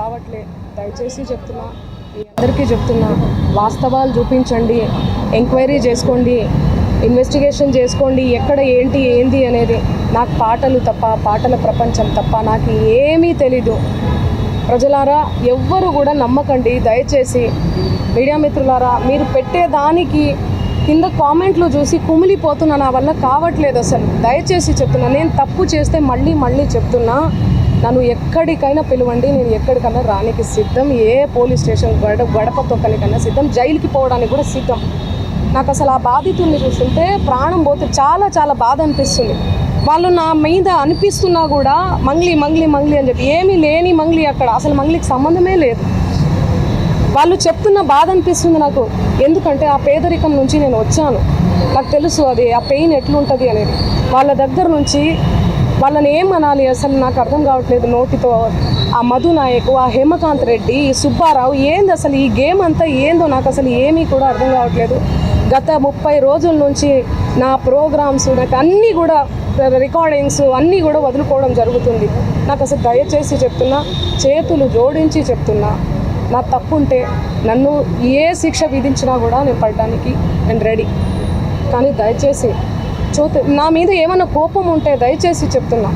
రావట్లే. దయచేసి చెప్తున్నా, మీ అందరికీ చెప్తున్నా, వాస్తవాలు చూపించండి, ఎంక్వైరీ చేసుకోండి, ఇన్వెస్టిగేషన్ చేసుకోండి, ఎక్కడ ఏంటి అనేది. నాకు పాటలు తప్ప, పాటల ప్రపంచం తప్ప నాకు ఏమీ తెలీదు. ప్రజలారా ఎవ్వరు కూడా నమ్మకండి దయచేసి. మీడియా మిత్రులారా, మీరు పెట్టేదానికి కింద కామెంట్లు చూసి కుమిలిపోతున్నా, నా వల్ల కావట్లేదు అసలు. దయచేసి చెప్తున్నా, నేను తప్పు చేస్తే మళ్ళీ చెప్తున్నా, నన్ను ఎక్కడికైనా పిలవండి, నేను ఎక్కడికైనా రానికి సిద్ధం. ఏ పోలీస్ స్టేషన్ గడప తొక్కనికన్నా సిద్ధం, జైలుకి పోవడానికి కూడా సిద్ధం. నాకు అసలు ఆ బాధితుల్ని చూస్తుంటే ప్రాణం పోతే చాలా బాధ అనిపిస్తుంది. వాళ్ళు నా మీద అనిపిస్తున్నా కూడా మంగ్లీ అని చెప్పి, ఏమీ లేని మంగ్లీ అక్కడ, అసలు మంగ్లీకి సంబంధమే లేదు. వాళ్ళు చెప్తున్న బాధ అనిపిస్తుంది నాకు. ఎందుకంటే ఆ పేదరికం నుంచి నేను వచ్చాను, నాకు తెలుసు అది ఆ పెయిన్ ఎట్లుంటుంది అనేది. వాళ్ళ దగ్గర నుంచి వాళ్ళని ఏమనాలి అసలు నాకు అర్థం కావట్లేదు నోటితో. ఆ మధు నాయక్, ఆ హేమకాంత్ రెడ్డి, ఈ సుబ్బారావు, ఏంది అసలు ఈ గేమ్ అంతా ఏందో నాకు అసలు ఏమీ కూడా అర్థం కావట్లేదు. గత 30 రోజుల నుంచి నా ప్రోగ్రామ్స్, నాకు అన్నీ కూడా రికార్డింగ్స్ అన్నీ కూడా వదులుకోవడం జరుగుతుంది. నాకు అసలు దయచేసి చెప్తున్నా, చేతులు జోడించి చెప్తున్నా, నా తప్పుంటే నన్ను ఏ శిక్ష విధించినా కూడా నేను పడడానికి నేను రెడీ. కానీ దయచేసి నా మీద ఏమైనా కోపం ఉంటే దయచేసి చెప్తున్నా,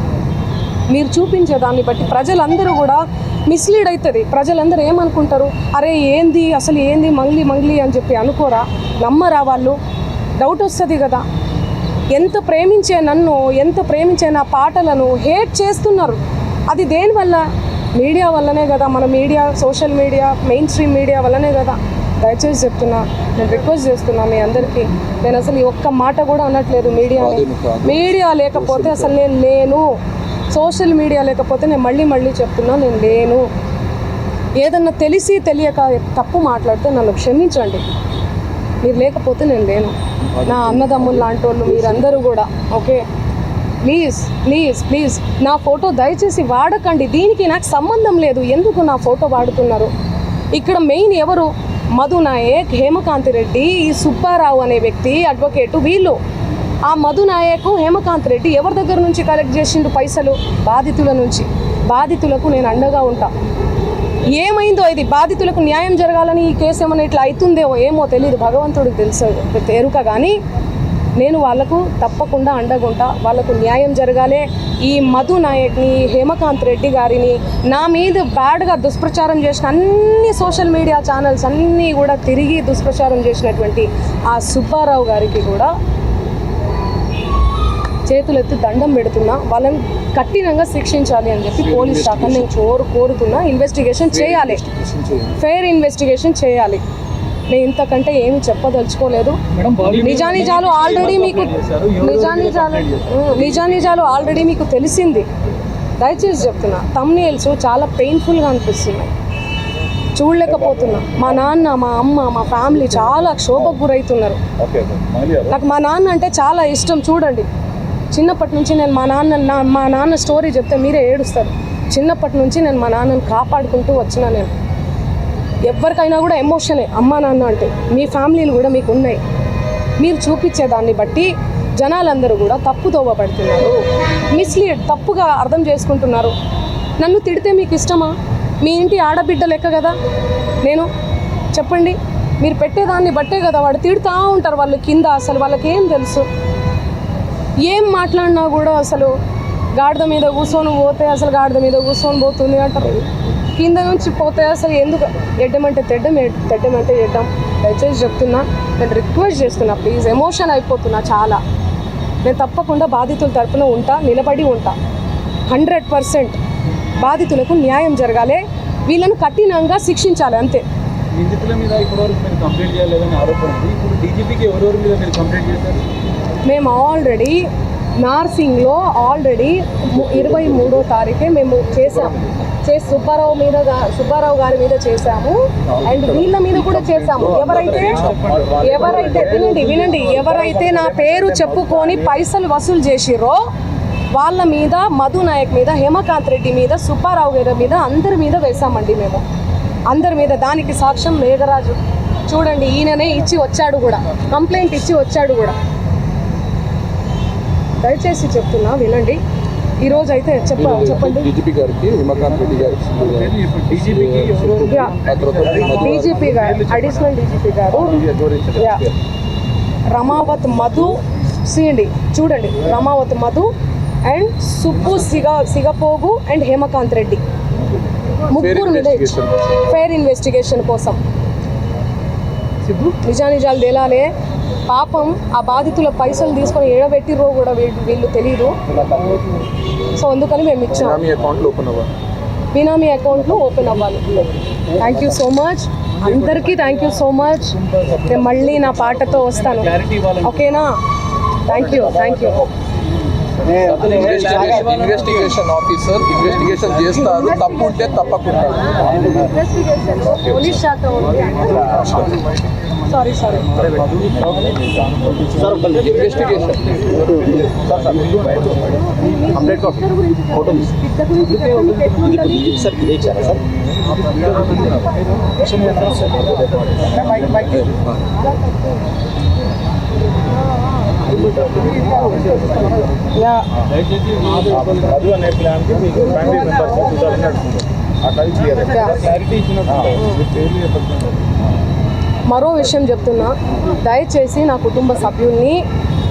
మీరు చూపించే దాన్ని బట్టి ప్రజలందరూ కూడా మిస్లీడ్ అవుతుంది. ప్రజలందరూ ఏమనుకుంటారు, అరే ఏంది అసలు ఏంది మంగ్లీ అని చెప్పి అనుకోరా, నమ్మరా వాళ్ళు? డౌట్ వస్తుంది కదా. ఎంత ప్రేమించే నన్ను, ఎంత ప్రేమించే నా పాటలను హేట్ చేస్తున్నారు. అది దేనివల్ల? మీడియా వల్లనే కదా. మన media, social media, main stream media వల్లనే కదా. దయచేసి చెప్తున్నా, నేను రిక్వెస్ట్ చేస్తున్నా మీ అందరికీ. నేను అసలు ఈ ఒక్క మాట కూడా అనట్లేదు. మీడియా లేకపోతే అసలు నేను లేను. సోషల్ మీడియా లేకపోతే నేను మళ్ళీ చెప్తున్నా, నేను లేను. ఏదన్నా తెలిసి తెలియక తప్పు మాట్లాడితే నన్ను క్షమించండి. మీరు లేకపోతే నేను లేను. నా అన్నదమ్ములు లాంటి వాళ్ళు మీరందరూ కూడా, ఓకే? ప్లీజ్ నా ఫోటో దయచేసి వాడకండి. దీనికి నాకు సంబంధం లేదు. ఎందుకు నా ఫోటో వాడుతున్నారు? ఇక్కడ మెయిన్ ఎవరు? మధు నాయక్, హేమకాంత్ రెడ్డి, ఈ సుబ్బారావు అనే వ్యక్తి, అడ్వకేటు, వీళ్ళు. ఆ మధు నాయక్, హేమకాంత్ రెడ్డి ఎవరి దగ్గర నుంచి కలెక్ట్ చేసిండు పైసలు? బాధితుల నుంచి. బాధితులకు నేను అండగా ఉంటా. ఏమైందో ఇది, బాధితులకు న్యాయం జరగాలని ఈ కేసు ఏమైనా ఇట్లా అవుతుందేమో ఏమో తెలియదు, భగవంతుడికి తెలుసు ఎరుక. కానీ నేను వాళ్ళకు తప్పకుండా అండగా ఉంటా. వాళ్ళకు న్యాయం జరగాలి. ఈ మధు నాయక్ని, హేమకాంత్ రెడ్డి గారిని, నా మీద బ్యాడ్గా దుష్ప్రచారం చేసిన అన్ని సోషల్ మీడియా ఛానల్స్ అన్నీ కూడా తిరిగి దుష్ప్రచారం చేసినటువంటి ఆ సుబ్బారావు గారికి కూడా చేతులెత్తి దండం పెడుతున్నా. వాళ్ళని కఠినంగా శిక్షించాలి అని చెప్పి పోలీస్ శాఖను నేను కోరుతున్నా. ఇన్వెస్టిగేషన్ చేయాలి, ఫెయిర్ ఇన్వెస్టిగేషన్ చేయాలి. నేను ఇంతకంటే ఏమి చెప్పదలుచుకోలేదు. నిజానిజాలు ఆల్రెడీ మీకు తెలిసింది. దయచేసి చెప్తున్నా, థంబ్నెయిల్స్ చాలా పెయిన్ఫుల్గా అనిపిస్తున్నాయి, చూడలేకపోతున్నా. మా నాన్న, మా అమ్మ, మా ఫ్యామిలీ చాలా క్షోభకు గురవుతున్నారు. నాకు మా నాన్న అంటే చాలా ఇష్టం. చూడండి, చిన్నప్పటి నుంచి నేను మా నాన్న స్టోరీ చెప్తే మీరే ఏడుస్తారు. చిన్నప్పటి నుంచి నేను మా నాన్నని కాపాడుకుంటూ వచ్చిన. నేను ఎవరికైనా కూడా ఎమోషనే అమ్మా నాన్న అంటే. మీ ఫ్యామిలీలు కూడా మీకు ఉన్నాయి. మీరు చూపించేదాన్ని బట్టి జనాలందరూ కూడా తప్పుదోవ పడుతున్నారు, మిస్లీడ్, తప్పుగా అర్థం చేసుకుంటున్నారు. నన్ను తిడితే మీకు ఇష్టమా? మీ ఇంటి ఆడబిడ్డ లెక్క కదా నేను. చెప్పండి, మీరు పెట్టేదాన్ని బట్టే కదా వాడు తిడుతూ ఉంటారు. వాళ్ళు కింద అసలు వాళ్ళకి ఏం తెలుసు? ఏం మాట్లాడినా కూడా అసలు గాడిద మీద కూర్చొని పోతే అసలు గాడిద మీద కూర్చొని పోతుంది అంటారు. కింద నుంచి పోతే అసలు ఎందుకు? ఎడ్డమంటే తెడ్డమంటే ఎడ్డం. దయచేసి చెప్తున్నా, నేను రిక్వెస్ట్ చేస్తున్నా, ప్లీజ్. ఎమోషన్ అయిపోతున్నా చాలా. నేను తప్పకుండా బాధితుల తరపున ఉంటా, నిలబడి ఉంటా. 100% బాధితులకు న్యాయం జరగాలి, వీళ్ళను కఠినంగా శిక్షించాలి, అంతే. నిందితుల మీద ఇప్పటివరకు మీరు కంప్లైంట్ చేయాలని ఆరోపణ ఉంది. ఇప్పుడు డీజీపీకి ఎవరెవరి మీద మీరు కంప్లైంట్ చేశారు? మేము ఆల్రెడీ నార్సింగ్లో 23వ తారీఖే మేము చేసాము. సుబ్బారావు గారి మీద చేశాము, అండ్ వీళ్ళ మీద కూడా చేశాము. ఎవరైతే వినండి, ఎవరైతే నా పేరు చెప్పుకొని పైసలు వసూలు చేసిరో వాళ్ళ మీద, మధు నాయక్ మీద, హేమకాంత్ రెడ్డి మీద, సుబ్బారావు గారి మీద, అందరి మీద వేశామండి మేము. అందరి మీద. దానికి సాక్ష్యం మేఘరాజు. చూడండి, ఈయననే ఇచ్చి వచ్చాడు కూడా, కంప్లైంట్ ఇచ్చి వచ్చాడు కూడా. దయచేసి చెప్తున్నా, వినండి. ఈరోజు అయితే చెప్పండి. డీజీపీ గారికి హిమకాంత్ రెడ్డి గారికి డీజీపీకి ఎవరెవరు యా. డీజీపీ గారు, అడిషనల్ డీజీపీ గారు యా. రమావత్ మధు సీండి చూడండి, రమావత్ మధు అండ్ సుబ్బు సిగపోగు అండ్ హేమకాంత్ రెడ్డి ముగ్గురు మీద ఫెయిర్ ఇన్వెస్టిగేషన్ కోసం నిజానిజాలు తేలాలే. పాపం ఆ బాధితుల పైసలు తీసుకొని ఏడబెట్టిరో కూడా వీళ్ళు తెలియదు. సో అందుకని మేము ఇచ్చాం. బినామీ అకౌంట్లు ఓపెన్ అవ్వాలి. థ్యాంక్ యూ సో మచ్ అందరికీ, థ్యాంక్ యూ సో మచ్. నేను మళ్ళీ నా పాటతో వస్తాను, ఓకేనా? Thank you. Investigation officer investigation చేస్తారు, తప్పు ఉంటే తప్పకుండా. ఇన్వెస్టిగేషన్ పోలీస్ శాఖ ఉంది. సారీ ఇన్వెస్టిగేషన్ మధు అనే ప్లాన్కి మీకు ఫ్యామిలీ మెంబర్స్ క్లారిటీ ఇచ్చినట్టు. మరో విషయం చెప్తున్నా, దయచేసి నా కుటుంబ సభ్యుల్ని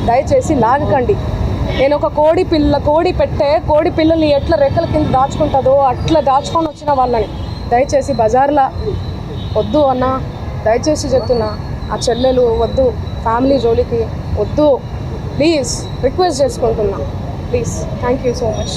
దయచేసి లాగకండి. నేను ఒక కోడి పిల్లల్ని ఎట్లా రెక్కల కింద దాచుకుంటుందో అట్లా దాచుకొని వచ్చిన వాళ్ళని దయచేసి బజార్లో వద్దు అన్న, దయచేసి చెప్తున్నా. ఆ చెల్లెలు వద్దు, ఫ్యామిలీ జోలికి వద్దు, ప్లీజ్ రిక్వెస్ట్ చేసుకుంటున్నా, please. Thank you so much.